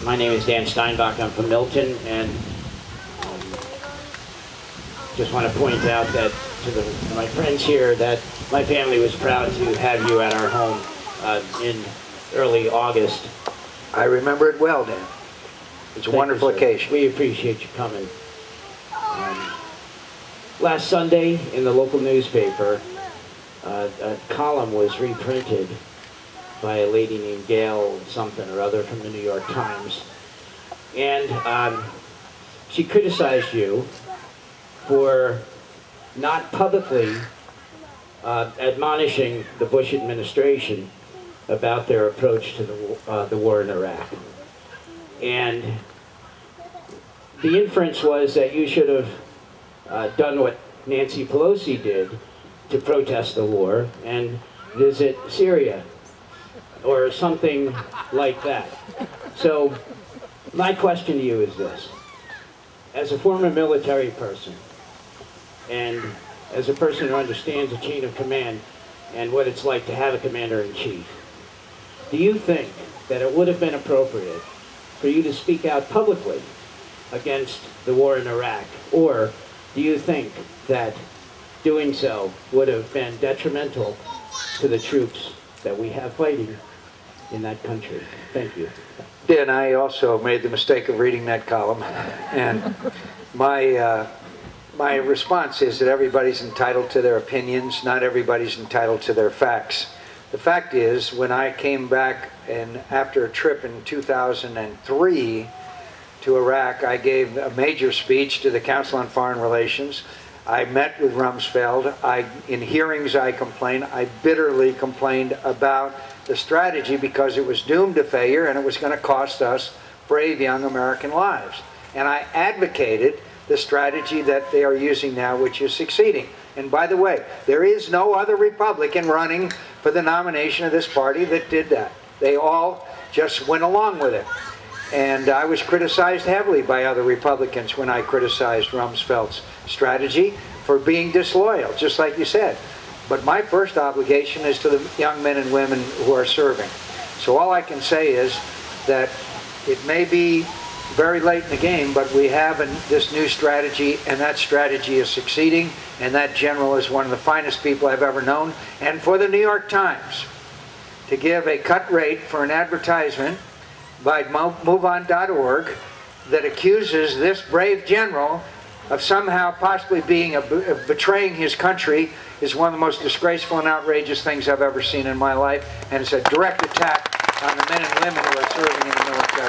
My name is Dan Steinbach. I'm from Milton, and just want to point out that to my friends here that my family was proud to have you at our home in early August. I remember it well, Dan. It's a wonderful occasion. We appreciate you coming. Last Sunday in the local newspaper, a column was reprinted by a lady named Gail something or other from the New York Times. And she criticized you for not publicly admonishing the Bush administration about their approach to the war in Iraq. And the inference was that you should have done what Nancy Pelosi did to protest the war and visit Syria or something like that. So my question to you is this. As a former military person and as a person who understands the chain of command and what it's like to have a commander-in-chief, do you think that it would have been appropriate for you to speak out publicly against the war in Iraq? Or do you think that doing so would have been detrimental to the troops that we have fighting in that country? Thank you. Dan, I also made the mistake of reading that column, and my response is that everybody's entitled to their opinions, not everybody's entitled to their facts. The fact is, when I came back after a trip in 2003 to Iraq, I gave a major speech to the Council on Foreign Relations. I met with Rumsfeld. In hearings I complained. I bitterly complained about the strategy because it was doomed to failure and it was going to cost us brave young American lives. And I advocated the strategy that they are using now, which is succeeding. And by the way, there is no other Republican running for the nomination of this party that did that. They all just went along with it. And I was criticized heavily by other Republicans when I criticized Rumsfeld's strategy for being disloyal, just like you said. But my first obligation is to the young men and women who are serving. So all I can say is that it may be very late in the game, but we have this new strategy, and that strategy is succeeding, and that general is one of the finest people I've ever known. And for the New York Times to give a cut rate for an advertisement by MoveOn.org that accuses this brave general of somehow possibly betraying his country is one of the most disgraceful and outrageous things I've ever seen in my life, and it's a direct attack on the men and women who are serving in the military.